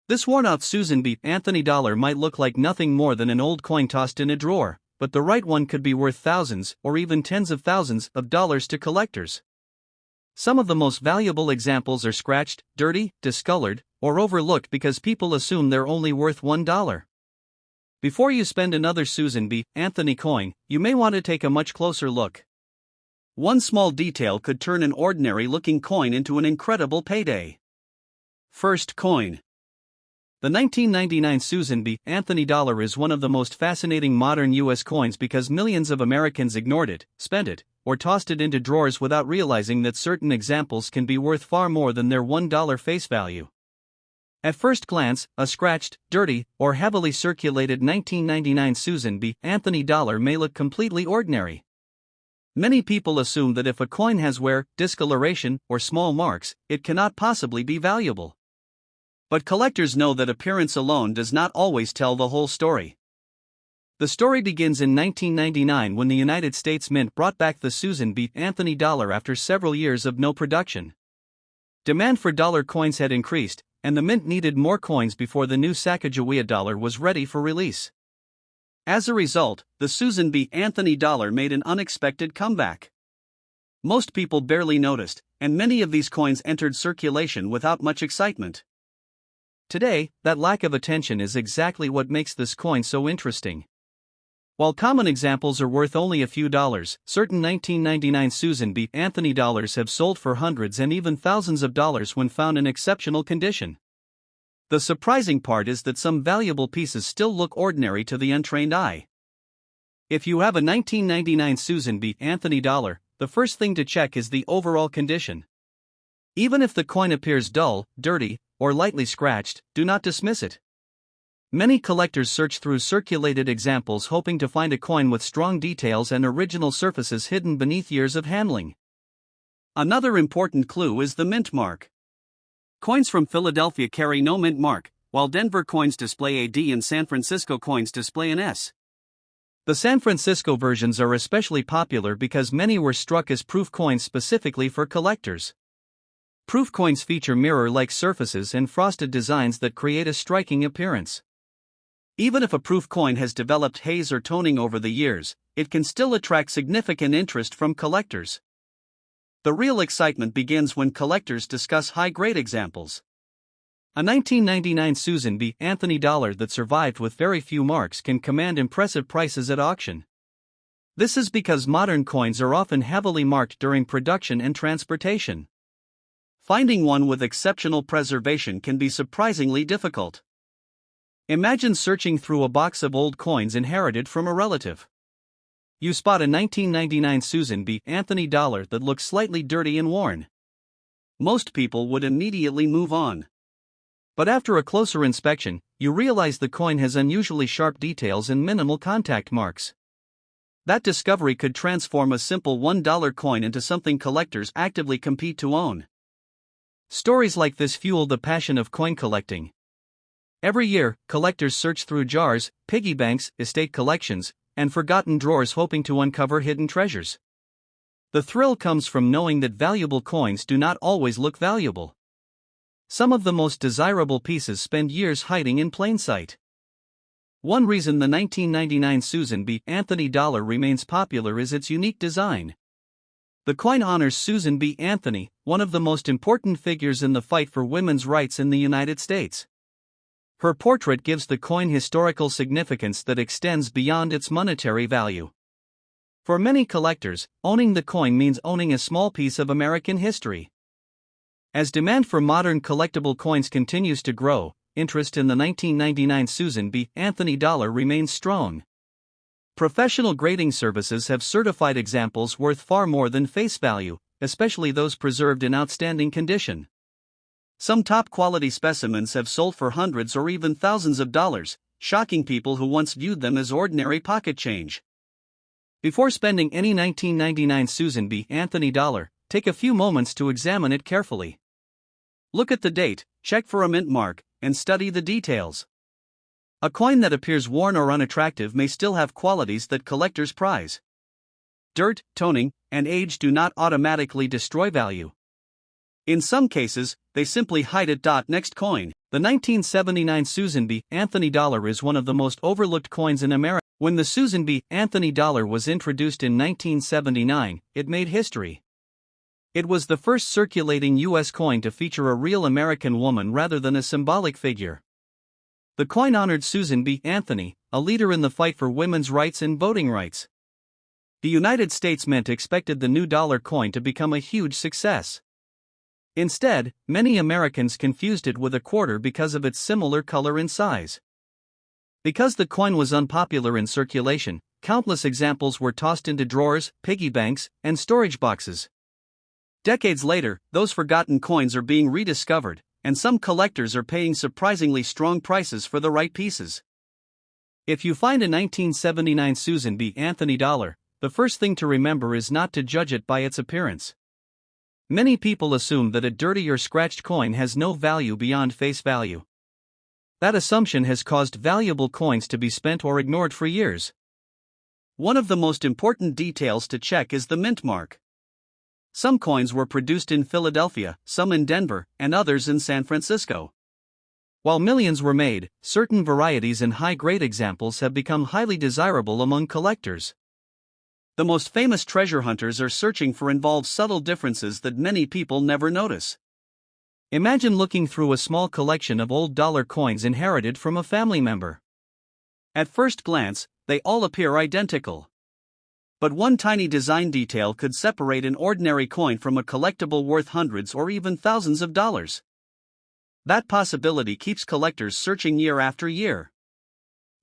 This worn-out Susan B. Anthony dollar might look like nothing more than an old coin tossed in a drawer, but the right one could be worth thousands or even tens of thousands of dollars to collectors. Some of the most valuable examples are scratched, dirty, discolored, or overlooked because people assume they're only worth $1. Before you spend another Susan B. Anthony coin, you may want to take a much closer look. One small detail could turn an ordinary-looking coin into an incredible payday. First coin. The 1999 Susan B. Anthony dollar is one of the most fascinating modern U.S. coins because millions of Americans ignored it, spent it, or tossed it into drawers without realizing that certain examples can be worth far more than their $1 face value. At first glance, a scratched, dirty, or heavily circulated 1999 Susan B. Anthony dollar may look completely ordinary. Many people assume that if a coin has wear, discoloration, or small marks, it cannot possibly be valuable. But collectors know that appearance alone does not always tell the whole story. The story begins in 1999 when the United States Mint brought back the Susan B. Anthony dollar after several years of no production. Demand for dollar coins had increased, and the Mint needed more coins before the new Sacagawea dollar was ready for release. As a result, the Susan B. Anthony dollar made an unexpected comeback. Most people barely noticed, and many of these coins entered circulation without much excitement. Today, that lack of attention is exactly what makes this coin so interesting. While common examples are worth only a few dollars, certain 1999 Susan B. Anthony dollars have sold for hundreds and even thousands of dollars when found in exceptional condition. The surprising part is that some valuable pieces still look ordinary to the untrained eye. If you have a 1999 Susan B. Anthony dollar, the first thing to check is the overall condition. Even if the coin appears dull, dirty, or lightly scratched, do not dismiss it. Many collectors search through circulated examples hoping to find a coin with strong details and original surfaces hidden beneath years of handling. Another important clue is the mint mark. Coins from Philadelphia carry no mint mark, while Denver coins display a D and San Francisco coins display an S. The San Francisco versions are especially popular because many were struck as proof coins specifically for collectors. Proof coins feature mirror-like surfaces and frosted designs that create a striking appearance. Even if a proof coin has developed haze or toning over the years, it can still attract significant interest from collectors. The real excitement begins when collectors discuss high-grade examples. A 1999 Susan B. Anthony dollar that survived with very few marks can command impressive prices at auction. This is because modern coins are often heavily marked during production and transportation. Finding one with exceptional preservation can be surprisingly difficult. Imagine searching through a box of old coins inherited from a relative. You spot a 1999 Susan B. Anthony dollar that looks slightly dirty and worn. Most people would immediately move on. But after a closer inspection, you realize the coin has unusually sharp details and minimal contact marks. That discovery could transform a simple $1 coin into something collectors actively compete to own. Stories like this fuel the passion of coin collecting. Every year, collectors search through jars, piggy banks, estate collections, and forgotten drawers hoping to uncover hidden treasures. The thrill comes from knowing that valuable coins do not always look valuable. Some of the most desirable pieces spend years hiding in plain sight. One reason the 1999 Susan B. Anthony dollar remains popular is its unique design. The coin honors Susan B. Anthony, one of the most important figures in the fight for women's rights in the United States. Her portrait gives the coin historical significance that extends beyond its monetary value. For many collectors, owning the coin means owning a small piece of American history. As demand for modern collectible coins continues to grow, interest in the 1999 Susan B. Anthony dollar remains strong. Professional grading services have certified examples worth far more than face value, especially those preserved in outstanding condition. Some top-quality specimens have sold for hundreds or even thousands of dollars, shocking people who once viewed them as ordinary pocket change. Before spending any 1999 Susan B. Anthony dollar, take a few moments to examine it carefully. Look at the date, check for a mint mark, and study the details. A coin that appears worn or unattractive may still have qualities that collectors prize. Dirt, toning, and age do not automatically destroy value. In some cases, they simply hide it. Next coin. The 1979 Susan B. Anthony dollar is one of the most overlooked coins in America. When the Susan B. Anthony dollar was introduced in 1979, it made history. It was the first circulating U.S. coin to feature a real American woman rather than a symbolic figure. The coin honored Susan B. Anthony, a leader in the fight for women's rights and voting rights. The United States Mint expected the new dollar coin to become a huge success. Instead, many Americans confused it with a quarter because of its similar color and size. Because the coin was unpopular in circulation, countless examples were tossed into drawers, piggy banks, and storage boxes. Decades later, those forgotten coins are being rediscovered, and some collectors are paying surprisingly strong prices for the right pieces. If you find a 1979 Susan B. Anthony dollar, the first thing to remember is not to judge it by its appearance. Many people assume that a dirty or scratched coin has no value beyond face value. That assumption has caused valuable coins to be spent or ignored for years. One of the most important details to check is the mint mark. Some coins were produced in Philadelphia, some in Denver, and others in San Francisco. While millions were made, certain varieties and high-grade examples have become highly desirable among collectors. The most famous treasure hunters are searching for involve subtle differences that many people never notice. Imagine looking through a small collection of old dollar coins inherited from a family member. At first glance, they all appear identical. But one tiny design detail could separate an ordinary coin from a collectible worth hundreds or even thousands of dollars. That possibility keeps collectors searching year after year.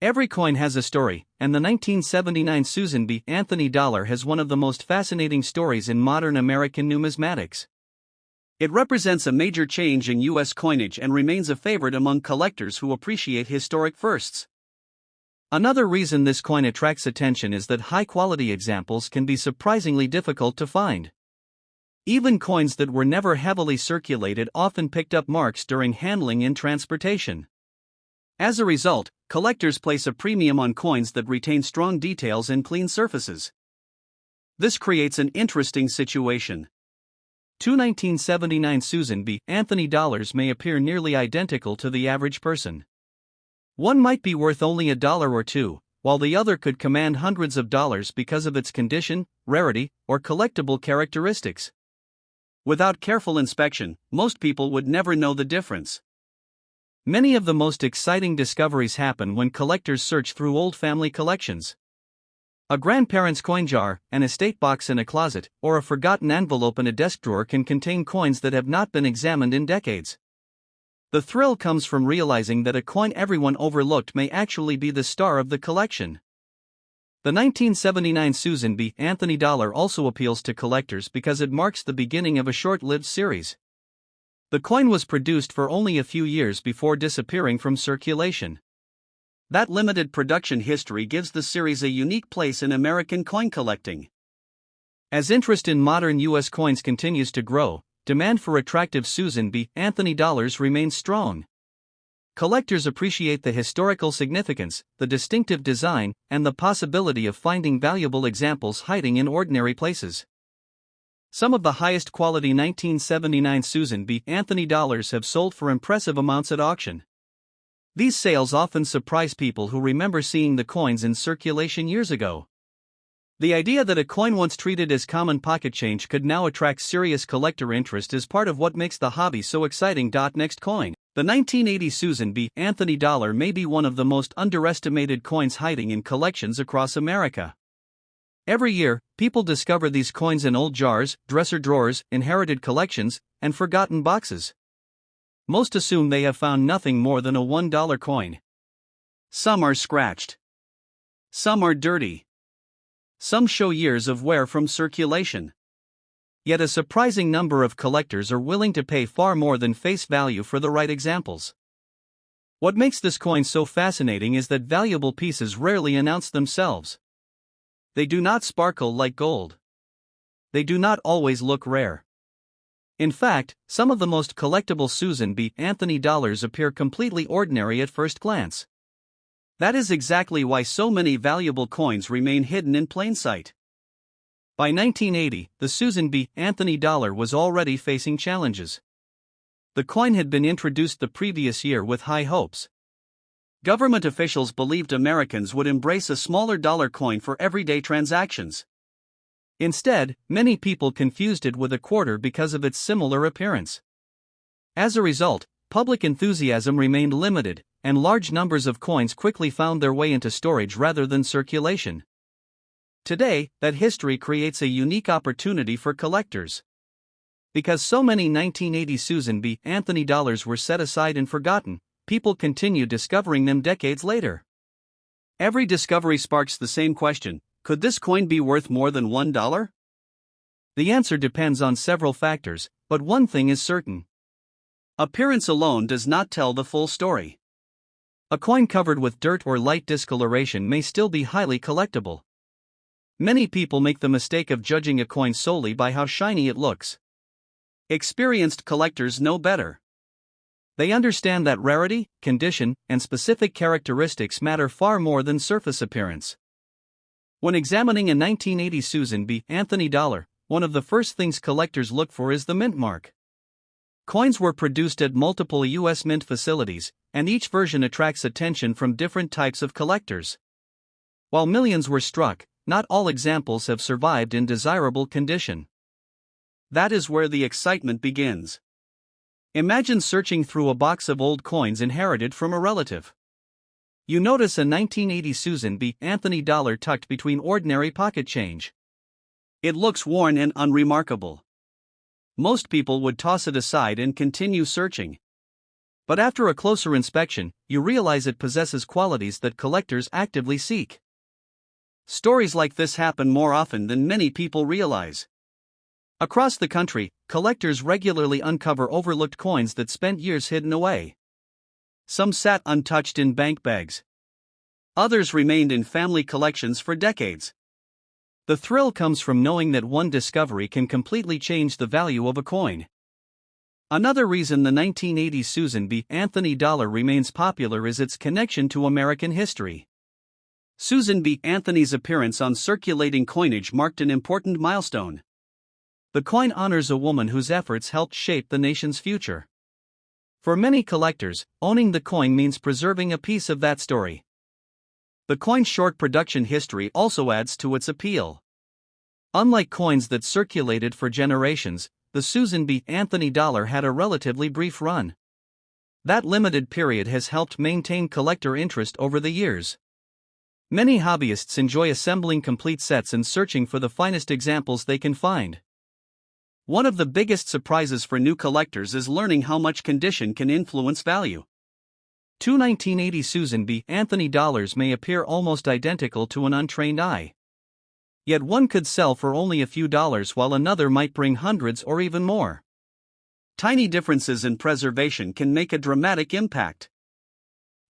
Every coin has a story, and the 1979 Susan B. Anthony dollar has one of the most fascinating stories in modern American numismatics. It represents a major change in U.S. coinage and remains a favorite among collectors who appreciate historic firsts. Another reason this coin attracts attention is that high-quality examples can be surprisingly difficult to find. Even coins that were never heavily circulated often picked up marks during handling and transportation. As a result, collectors place a premium on coins that retain strong details and clean surfaces. This creates an interesting situation. Two 1979 Susan B. Anthony dollars may appear nearly identical to the average person. One might be worth only $1 or $2, while the other could command hundreds of dollars because of its condition, rarity, or collectible characteristics. Without careful inspection, most people would never know the difference. Many of the most exciting discoveries happen when collectors search through old family collections. A grandparent's coin jar, an estate box in a closet, or a forgotten envelope in a desk drawer can contain coins that have not been examined in decades. The thrill comes from realizing that a coin everyone overlooked may actually be the star of the collection. The 1979 Susan B. Anthony dollar also appeals to collectors because it marks the beginning of a short-lived series. The coin was produced for only a few years before disappearing from circulation. That limited production history gives the series a unique place in American coin collecting. As interest in modern U.S. coins continues to grow, demand for attractive Susan B. Anthony dollars remains strong. Collectors appreciate the historical significance, the distinctive design, and the possibility of finding valuable examples hiding in ordinary places. Some of the highest quality 1979 Susan B. Anthony dollars have sold for impressive amounts at auction. These sales often surprise people who remember seeing the coins in circulation years ago. The idea that a coin once treated as common pocket change could now attract serious collector interest is part of what makes the hobby so exciting. Next coin. The 1980 Susan B. Anthony dollar may be one of the most underestimated coins hiding in collections across America. Every year, people discover these coins in old jars, dresser drawers, inherited collections, and forgotten boxes. Most assume they have found nothing more than a $1 coin. Some are scratched. Some are dirty. Some show years of wear from circulation. Yet a surprising number of collectors are willing to pay far more than face value for the right examples. What makes this coin so fascinating is that valuable pieces rarely announce themselves. They do not sparkle like gold. They do not always look rare. In fact, some of the most collectible Susan B. Anthony dollars appear completely ordinary at first glance. That is exactly why so many valuable coins remain hidden in plain sight. By 1980, the Susan B. Anthony dollar was already facing challenges. The coin had been introduced the previous year with high hopes. Government officials believed Americans would embrace a smaller dollar coin for everyday transactions. Instead, many people confused it with a quarter because of its similar appearance. As a result, public enthusiasm remained limited, and large numbers of coins quickly found their way into storage rather than circulation. Today, that history creates a unique opportunity for collectors. Because so many 1980 Susan B. Anthony dollars were set aside and forgotten, people continue discovering them decades later. Every discovery sparks the same question: could this coin be worth more than $1? The answer depends on several factors, but one thing is certain. Appearance alone does not tell the full story. A coin covered with dirt or light discoloration may still be highly collectible. Many people make the mistake of judging a coin solely by how shiny it looks. Experienced collectors know better. They understand that rarity, condition, and specific characteristics matter far more than surface appearance. When examining a 1980 Susan B. Anthony dollar, one of the first things collectors look for is the mint mark. Coins were produced at multiple U.S. mint facilities, and each version attracts attention from different types of collectors. While millions were struck, not all examples have survived in desirable condition. That is where the excitement begins. Imagine searching through a box of old coins inherited from a relative. You notice a 1980 Susan B. Anthony dollar tucked between ordinary pocket change. It looks worn and unremarkable. Most people would toss it aside and continue searching. But after a closer inspection, you realize it possesses qualities that collectors actively seek. Stories like this happen more often than many people realize. Across the country, collectors regularly uncover overlooked coins that spent years hidden away. Some sat untouched in bank bags. Others remained in family collections for decades. The thrill comes from knowing that one discovery can completely change the value of a coin. Another reason the 1980 Susan B. Anthony dollar remains popular is its connection to American history. Susan B. Anthony's appearance on circulating coinage marked an important milestone. The coin honors a woman whose efforts helped shape the nation's future. For many collectors, owning the coin means preserving a piece of that story. The coin's short production history also adds to its appeal. Unlike coins that circulated for generations, the Susan B. Anthony dollar had a relatively brief run. That limited period has helped maintain collector interest over the years. Many hobbyists enjoy assembling complete sets and searching for the finest examples they can find. One of the biggest surprises for new collectors is learning how much condition can influence value. Two 1980 Susan B. Anthony dollars may appear almost identical to an untrained eye. Yet one could sell for only a few dollars while another might bring hundreds or even more. Tiny differences in preservation can make a dramatic impact.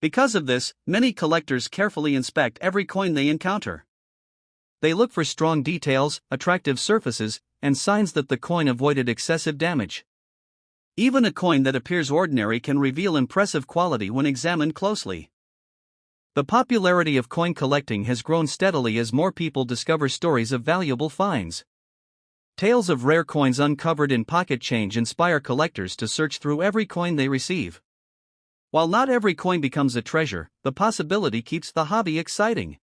Because of this, many collectors carefully inspect every coin they encounter. They look for strong details, attractive surfaces, and signs that the coin avoided excessive damage. Even a coin that appears ordinary can reveal impressive quality when examined closely. The popularity of coin collecting has grown steadily as more people discover stories of valuable finds. Tales of rare coins uncovered in pocket change inspire collectors to search through every coin they receive. While not every coin becomes a treasure, the possibility keeps the hobby exciting.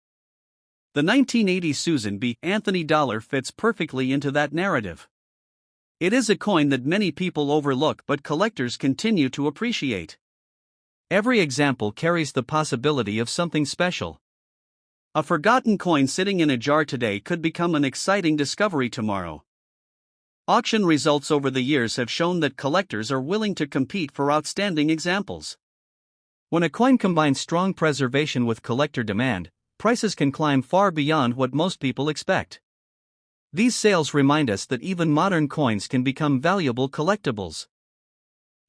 The 1980 Susan B. Anthony dollar fits perfectly into that narrative. It is a coin that many people overlook but collectors continue to appreciate. Every example carries the possibility of something special. A forgotten coin sitting in a jar today could become an exciting discovery tomorrow. Auction results over the years have shown that collectors are willing to compete for outstanding examples. When a coin combines strong preservation with collector demand, prices can climb far beyond what most people expect. These sales remind us that even modern coins can become valuable collectibles.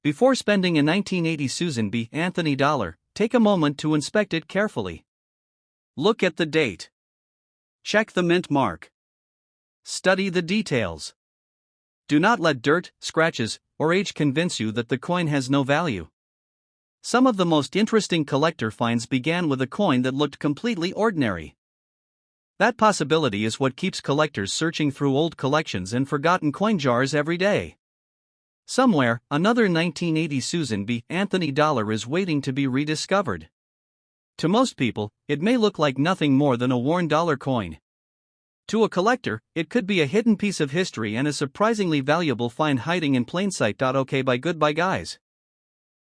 Before spending a 1980 Susan B. Anthony dollar, take a moment to inspect it carefully. Look at the date. Check the mint mark. Study the details. Do not let dirt, scratches, or age convince you that the coin has no value. Some of the most interesting collector finds began with a coin that looked completely ordinary. That possibility is what keeps collectors searching through old collections and forgotten coin jars every day. Somewhere, another 1980 Susan B. Anthony dollar is waiting to be rediscovered. To most people, it may look like nothing more than a worn dollar coin. To a collector, it could be a hidden piece of history and a surprisingly valuable find hiding in plain sight. Okay, bye, goodbye, guys.